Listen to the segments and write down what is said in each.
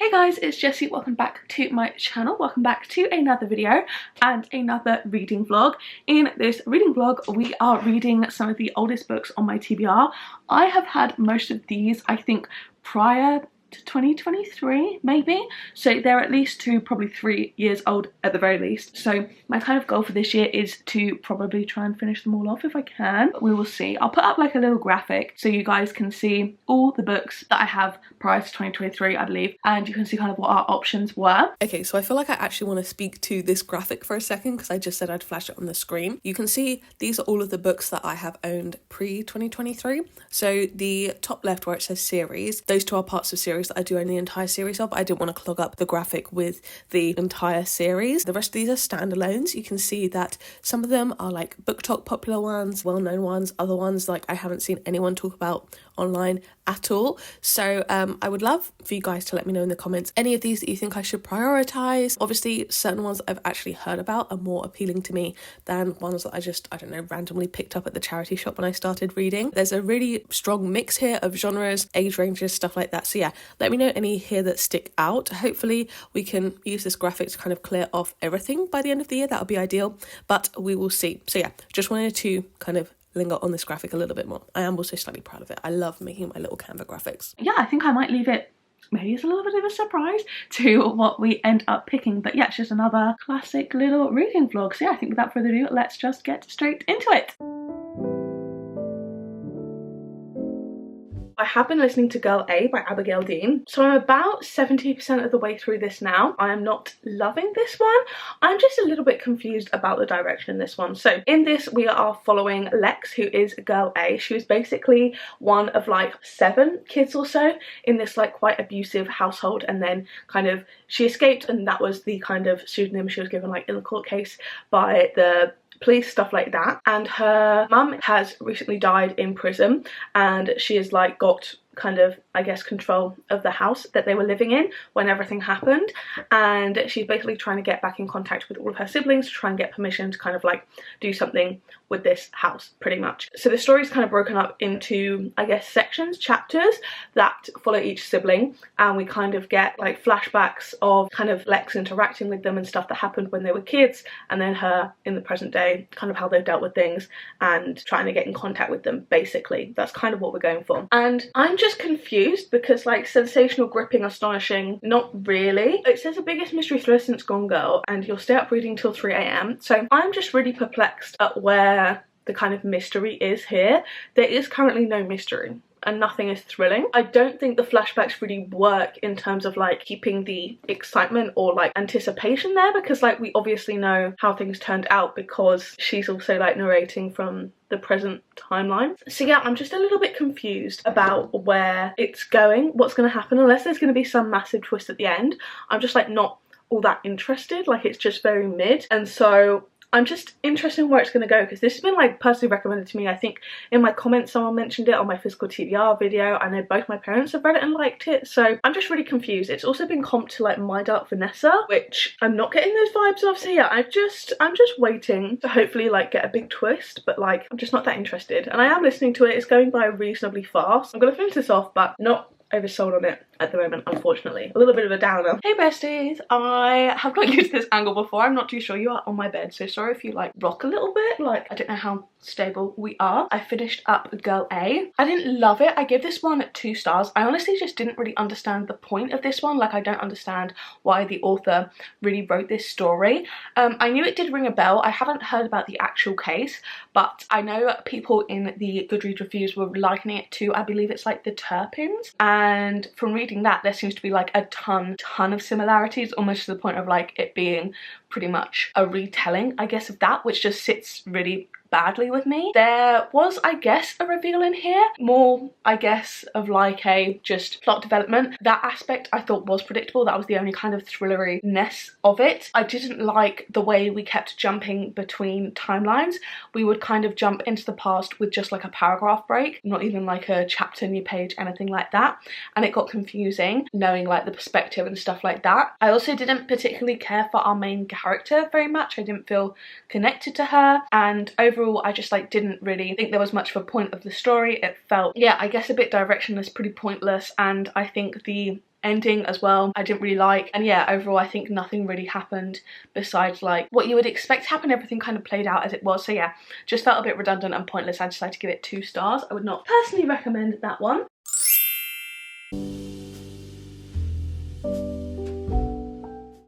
Hey guys, it's Jessie. Welcome back to my channel. Welcome back to another video and another reading vlog. In this reading vlog, we are reading some of the oldest books on my TBR. I have had most of these, I think, prior to 2023 maybe, so they're at least probably 3 years old at the very least. So my kind of goal for this year is to probably try and finish them all off if I can, but we will see. I'll put up like a little graphic so you guys can see all the books that I have prior to 2023, I believe, and you can see kind of what our options were. Okay, so I feel like I actually want to speak to this graphic for a second because I just said I'd flash it on the screen. You can see these are all of the books that I have owned pre-2023. So the top left where it says series, those two are parts of series that I do own the entire series of. I didn't want to clog up the graphic with the entire series. The rest of these are standalones. You can see that some of them are like BookTok popular ones, well-known ones, other ones like I haven't seen anyone talk about online at all. So I would love for you guys to let me know in the comments any of these that you think I should prioritize. Obviously certain ones I've actually heard about are more appealing to me than ones that I don't know, randomly picked up at the charity shop when I started reading. There's a really strong mix here of genres, age ranges, stuff like that. So yeah, let me know any here that stick out. Hopefully we can use this graphic to kind of clear off everything by the end of the year. That would be ideal, but we will see. So yeah, just wanted to kind of linger on this graphic a little bit more. I am also slightly proud of it. I love making my little Canva graphics. Yeah, I think I might leave it maybe it's a little bit of a surprise to what we end up picking, but yeah, it's just another classic little reading vlog. So yeah, I think without further ado, let's just get straight into it. I have been listening to Girl A by Abigail Dean, so I'm about 70% of the way through this now. I am not loving this one. I'm just a little bit confused about the direction in this one. So in this, we are following Lex, who is Girl A. She was basically one of like 7 kids or so in this like quite abusive household, and then kind of she escaped, and that was the kind of pseudonym she was given like in the court case by the police, stuff like that. And her mum has recently died in prison, and she has like got kind of, I guess, control of the house that they were living in when everything happened, and she's basically trying to get back in contact with all of her siblings to try and get permission to kind of like do something with this house, pretty much. So the story is kind of broken up into, I guess, sections, chapters that follow each sibling, and we kind of get like flashbacks of kind of Lex interacting with them and stuff that happened when they were kids, and then her in the present day, kind of how they've dealt with things and trying to get in contact with them. Basically, that's kind of what we're going for. And I'm just confused because like sensational, gripping, astonishing, not really. It says the biggest mystery thriller since Gone Girl, and you'll stay up reading till 3 AM. So I'm just really perplexed at where the kind of mystery is here. There is currently no mystery and nothing is thrilling. I don't think the flashbacks really work in terms of like keeping the excitement or like anticipation there, because like we obviously know how things turned out because she's also like narrating from the present timeline. So yeah, I'm just a little bit confused about where it's going, what's going to happen, unless there's going to be some massive twist at the end. I'm just like not all that interested, like it's just very mid, and so I'm just interested in where it's going to go, because this has been like personally recommended to me. I think in my comments someone mentioned it on my physical TBR video. I know both my parents have read it and liked it, so I'm just really confused. It's also been comped to like My Dark Vanessa, which I'm not getting those vibes of. So yeah, I'm just waiting to hopefully like get a big twist, but like I'm just not that interested. And I am listening to it. It's going by reasonably fast. I'm gonna finish this off, but not oversold on it at the moment, unfortunately. A little bit of a downer. Hey besties, I have not used this angle before. I'm not too sure. You are on my bed, so sorry if you like rock a little bit. Like, I don't know how stable we are. I finished up Girl A. I didn't love it. I gave this one 2 stars. I honestly just didn't really understand the point of this one. Like, I don't understand why the author really wrote this story. I knew it did ring a bell. I haven't heard about the actual case, but I know people in the Goodreads reviews were likening it to, I believe it's like the Turpins, and from reading that there seems to be like a ton of similarities, almost to the point of like it being pretty much a retelling, I guess, of that, which just sits really badly with me. There was, I guess, a reveal in here, more, I guess, of like a just plot development. That aspect I thought was predictable. That was the only kind of thrilleriness of it. I didn't like the way we kept jumping between timelines. We would kind of jump into the past with just like a paragraph break, not even like a chapter, new page, anything like that, and it got confusing knowing like the perspective and stuff like that. I also didn't particularly care for our main character very much. I didn't feel connected to her, and overall I just like didn't really think there was much of a point of the story. It felt, yeah, I guess a bit directionless, pretty pointless, and I think the ending as well I didn't really like, and yeah, overall I think nothing really happened besides like what you would expect to happen. Everything kind of played out as it was, so yeah, just felt a bit redundant and pointless. I decided to give it 2 stars. I would not personally recommend that one.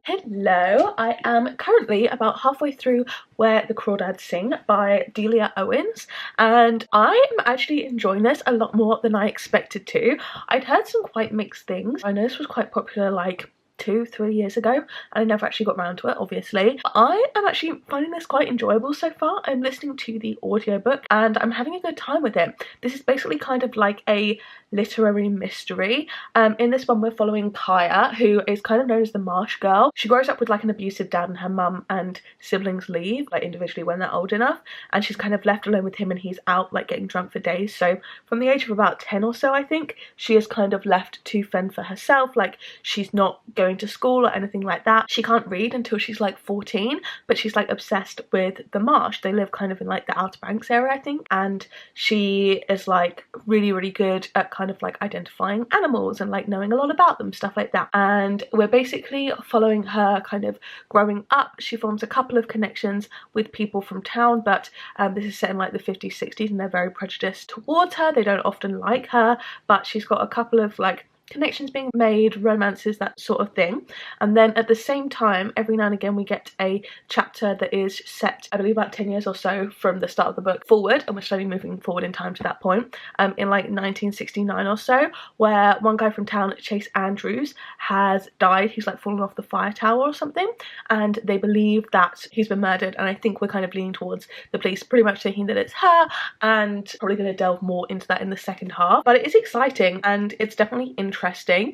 Hello, I am currently about halfway through Where the Crawdads Sing by Delia Owens, and I am actually enjoying this a lot more than I expected to. I'd heard some quite mixed things. I know this was quite popular like 2-3 years ago, and I never actually got around to it, obviously. But I am actually finding this quite enjoyable so far. I'm listening to the audiobook and I'm having a good time with it. This is basically kind of like a literary mystery. In this one we're following Kaya, who is kind of known as the Marsh Girl. She grows up with like an abusive dad, and her mum and siblings leave like individually when they're old enough, and she's kind of left alone with him, and he's out like getting drunk for days. So from the age of about 10 or so, I think, she is kind of left to fend for herself. Like, she's not going to school or anything like that. She can't read until she's like 14, but she's like obsessed with the marsh. They live kind of in like the Outer Banks area, I think, and she is like really good at kind of like identifying animals and like knowing a lot about them, stuff like that. And we're basically following her kind of growing up. She forms a couple of connections with people from town, but this is set in like the 50s, 60s, and they're very prejudiced towards her. They don't often like her, but she's got a couple of like connections being made, romances, that sort of thing. And then at the same time, every now and again we get a chapter that is set, I believe, about 10 years or so from the start of the book forward, and we're slowly moving forward in time to that point, in like 1969 or so, where one guy from town, Chase Andrews, has died. He's like fallen off the fire tower or something, and they believe that he's been murdered, and I think we're kind of leaning towards the police pretty much thinking that it's her, and probably going to delve more into that in the second half. But it is exciting and it's definitely interesting.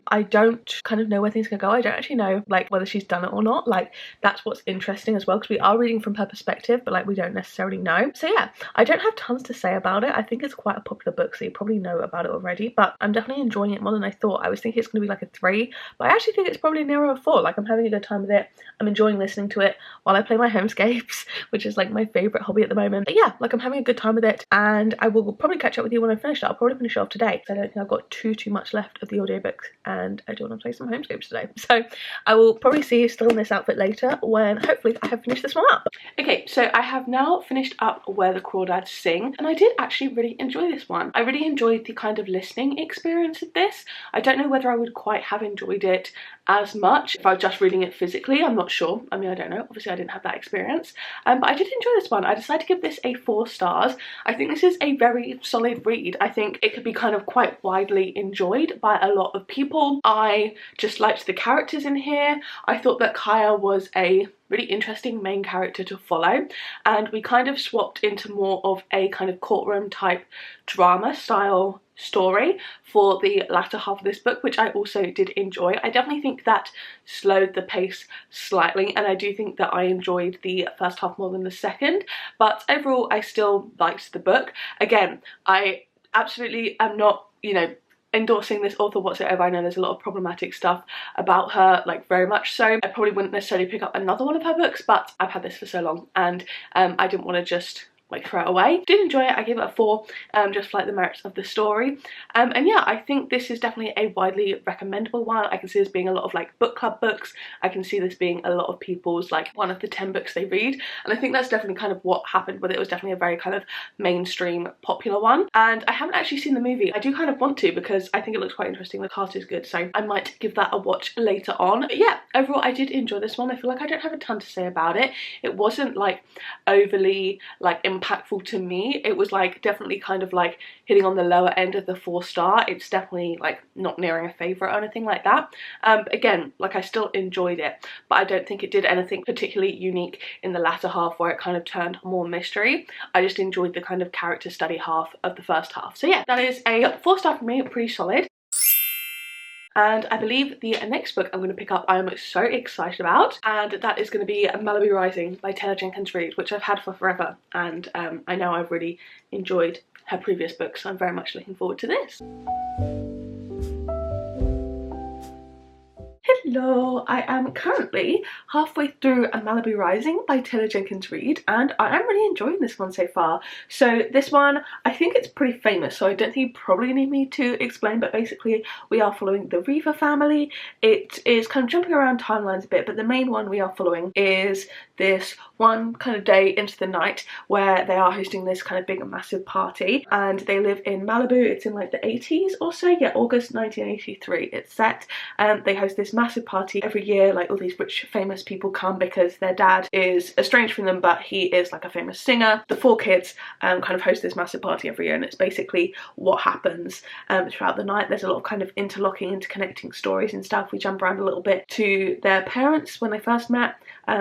I don't kind of know where things can go. I don't actually know like whether she's done it or not. Like, that's what's interesting as well, because we are reading from her perspective, but like we don't necessarily know. So yeah, I don't have tons to say about it. I think it's quite a popular book, so you probably know about it already, but I'm definitely enjoying it more than I thought. I was thinking it's going to be like a 3, but I actually think it's probably nearer a 4. Like, I'm having a good time with it. I'm enjoying listening to it while I play my homescapes, which is like my favourite hobby at the moment. But yeah, like, I'm having a good time with it, and I will probably catch up with you when I finish it. I'll probably finish it off today, so I don't think I've got too much left of the audiobooks, and I do want to play some homescapes today. So I will probably see you still in this outfit later when hopefully I have finished this one up. Okay, so I have now finished up Where the Crawdads Sing, and I did actually really enjoy this one. I really enjoyed the kind of listening experience of this. I don't know whether I would quite have enjoyed it as much if I was just reading it physically. I'm not sure. I mean, I don't know. Obviously, I didn't have that experience. But I did enjoy this one. I decided to give this a 4 stars. I think this is a very solid read. I think it could be kind of quite widely enjoyed by a lot of people. I just liked the characters in here. I thought that Kaya was a really interesting main character to follow, and we kind of swapped into more of a kind of courtroom type drama style story for the latter half of this book, which I also did enjoy. I definitely think that slowed the pace slightly, and I do think that I enjoyed the first half more than the second, but overall I still liked the book. Again, I absolutely am not, you know, endorsing this author whatsoever. I know there's a lot of problematic stuff about her, like very much so. I probably wouldn't necessarily pick up another one of her books, but I've had this for so long, and I didn't want to just like throw it away. Did enjoy it. I gave it a 4, just for like the merits of the story. And yeah, I think this is definitely a widely recommendable one. I can see this being a lot of like book club books. I can see this being a lot of people's like one of the 10 books they read, and I think that's definitely kind of what happened with it. It was definitely a very kind of mainstream popular one, and I haven't actually seen the movie. I do kind of want to, because I think it looks quite interesting. The cast is good, so I might give that a watch later on. But yeah, overall I did enjoy this one. I feel like I don't have a ton to say about it. It wasn't like overly like impactful to me. It was like definitely kind of like hitting on the lower end of the 4-star. It's definitely like not nearing a favourite or anything like that. Again, like I still enjoyed it, but I don't think it did anything particularly unique in the latter half where it kind of turned more mystery. I just enjoyed the kind of character study half of the first half. So yeah, that is a 4-star for me, pretty solid. And I believe the next book I'm going to pick up I am so excited about, and that is going to be Malibu Rising by Taylor Jenkins Reid, which I've had for forever, and I know I've really enjoyed her previous books, so I'm very much looking forward to this. Hello, I am currently halfway through A Malibu Rising by Taylor Jenkins Reid, and I am really enjoying this one so far. So this one, I think it's pretty famous, so I don't think you probably need me to explain, but basically we are following the Reaver family. It is kind of jumping around timelines a bit, but the main one we are following is this one kind of day into the night where they are hosting this kind of big and massive party, and they live in Malibu. It's in like the 80s or so, yeah, August 1983 it's set. They host this massive party every year, like all these rich famous people come because their dad is estranged from them, but he is like a famous singer. The four kids kind of host this massive party every year, and it's basically what happens throughout the night. There's a lot of kind of interlocking, interconnecting stories and stuff. We jump around a little bit to their parents when they first met,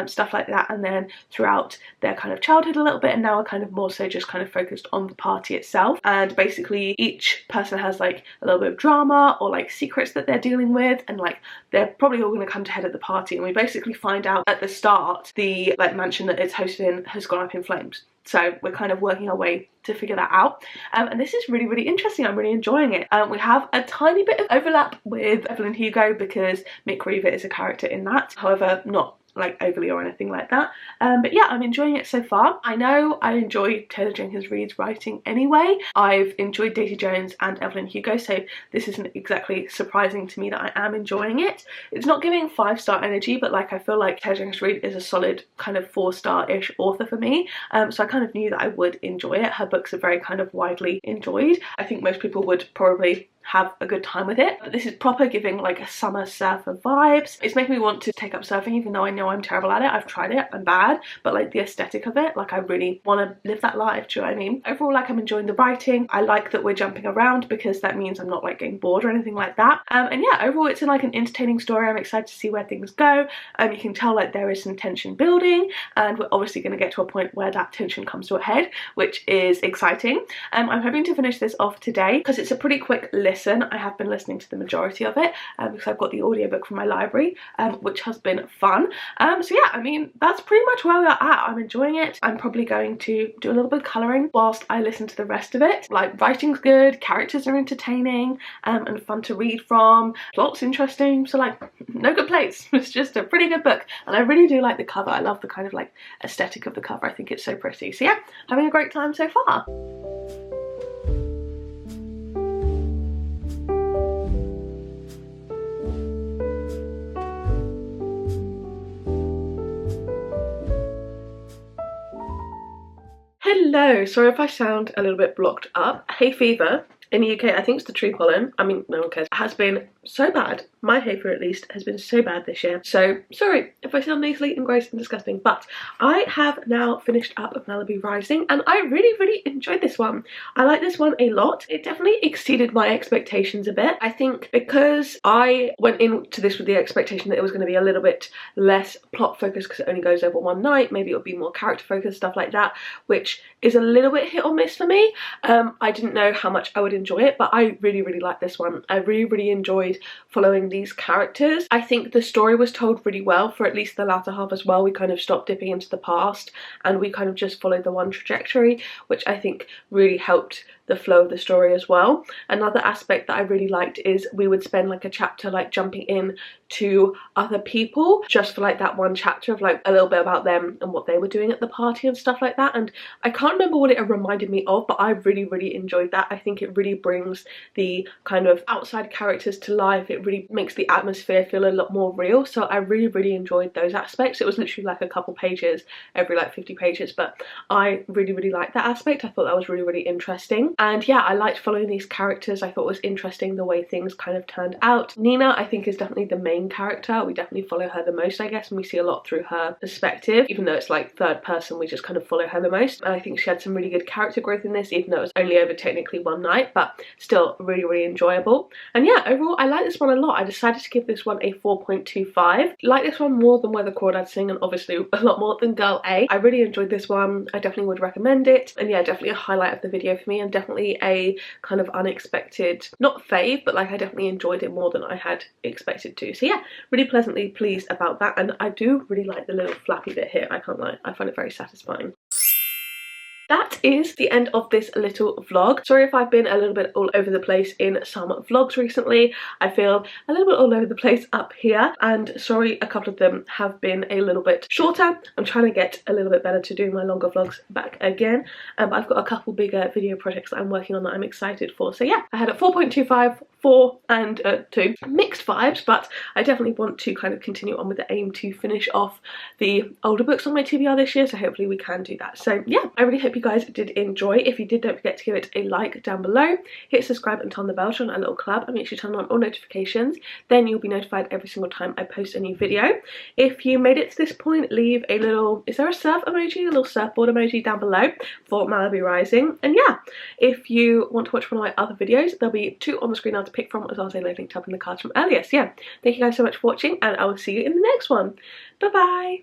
stuff like that, and then throughout their kind of childhood a little bit, and now we're kind of more so just kind of focused on the party itself. And basically each person has like a little bit of drama or like secrets that they're dealing with, and like they're probably all going to come to head at the party, and we basically find out at the start the like mansion that it's hosted in has gone up in flames. So we're kind of working our way to figure that out, and this is really, really interesting. I'm really enjoying it. We have a tiny bit of overlap with Evelyn Hugo because Mick Reaver is a character in that, however not like overly or anything like that, but yeah, I'm enjoying it so far. I know I enjoy Taylor Jenkins Reid's writing anyway. I've enjoyed Daisy Jones and Evelyn Hugo, so this isn't exactly surprising to me that I am enjoying it. It's not giving 5-star energy, but like I feel like Taylor Jenkins Reid is a solid kind of 4-star-ish author for me, so I kind of knew that I would enjoy it. Her books are very kind of widely enjoyed. I think most people would probably have a good time with it, but this is proper giving like a summer surfer vibes. It's making me want to take up surfing, even though I know I'm terrible at it. I've tried it, I'm bad, but like the aesthetic of it, like I really want to live that life, do you know what I mean? Overall, like I'm enjoying the writing. I like that we're jumping around because that means I'm not like getting bored or anything like that, and yeah, overall it's like an entertaining story. I'm excited to see where things go. You can tell like there is some tension building, and we're obviously going to get to a point where that tension comes to a head, which is exciting. I'm hoping to finish this off today because it's a pretty quick listen. I have been listening to the majority of it because I've got the audiobook from my library, which has been fun. So yeah, I mean, that's pretty much where we're at. I'm enjoying it. I'm probably going to do a little bit of colouring whilst I listen to the rest of it. Like, writing's good, characters are entertaining, and fun to read from, plot's interesting, so like, no complaints. It's just a pretty good book, and I really do like the cover. I love the kind of like aesthetic of the cover. I think it's so pretty. So yeah, having a great time so far. Hello, sorry if I sound a little bit blocked up. Hay fever in the UK, I think it's the tree pollen, I mean, no one cares, has been so bad. My hay fever, at least, has been so bad this year. So, sorry if I sound nasally and gross and disgusting, but I have now finished up of Malibu Rising, and I really, really enjoyed this one. I like this one a lot. It definitely exceeded my expectations a bit. I think because I went into this with the expectation that it was going to be a little bit less plot focused because it only goes over one night, maybe it'll be more character focused, stuff like that, which is a little bit hit or miss for me. I didn't know how much I would enjoy it, but I really, really liked this one. I really, really enjoyed following these characters. I think the story was told really well for at least the latter half as well. We kind of stopped dipping into the past and we kind of just followed the one trajectory, which I think really helped the flow of the story as well. Another aspect that I really liked is we would spend like a chapter like jumping in to other people just for like that one chapter of like a little bit about them and what they were doing at the party and stuff like that, and I can't remember what it reminded me of, but I really, really enjoyed that. I think it really brings the kind of outside characters to life. It really makes the atmosphere feel a lot more real, so I really, really enjoyed those aspects. It was literally like a couple pages every like 50 pages, but I really, really liked that aspect. I thought that was really, really interesting. And yeah, I liked following these characters. I thought it was interesting the way things kind of turned out. Nina, I think, is definitely the main character. We definitely follow her the most, I guess, and we see a lot through her perspective. Even though it's like third person, we just kind of follow her the most. And I think she had some really good character growth in this, even though it was only over technically one night, but still really, really enjoyable. And yeah, overall, I like this one a lot. I decided to give this one a 4.25. Like this one more than Where the Crawdads Sing, and obviously a lot more than Girl A. I really enjoyed this one. I definitely would recommend it. And yeah, definitely a highlight of the video for me, and definitely a kind of unexpected, not fave, but like I definitely enjoyed it more than I had expected to. So yeah, really pleasantly pleased about that, and I do really like the little flappy bit here, I can't lie. I find it very satisfying. that is the end of this little vlog. Sorry if I've been a little bit all over the place in some vlogs recently. I feel a little bit all over the place up here, and sorry a couple of them have been a little bit shorter. I'm trying to get a little bit better to doing my longer vlogs back again. I've got a couple bigger video projects that I'm working on that I'm excited for. So yeah, I had a 4.25, 4 and 2. Mixed vibes, but I definitely want to kind of continue on with the aim to finish off the older books on my TBR this year, so hopefully we can do that. So yeah, I really hope you guys did enjoy. If you did, don't forget to give it a like down below, hit subscribe and turn the bell to on a little collab, and make sure you turn on all notifications, then you'll be notified every single time I post a new video. If you made it to this point, leave a little, is there a surf emoji, a little surfboard emoji down below for Malibu Rising. And yeah, if you want to watch one of my other videos, there'll be 2 on the screen now to pick from, as well as a linked up in the cards from earlier. So yeah, thank you guys so much for watching, and I will see you in the next one. Bye bye.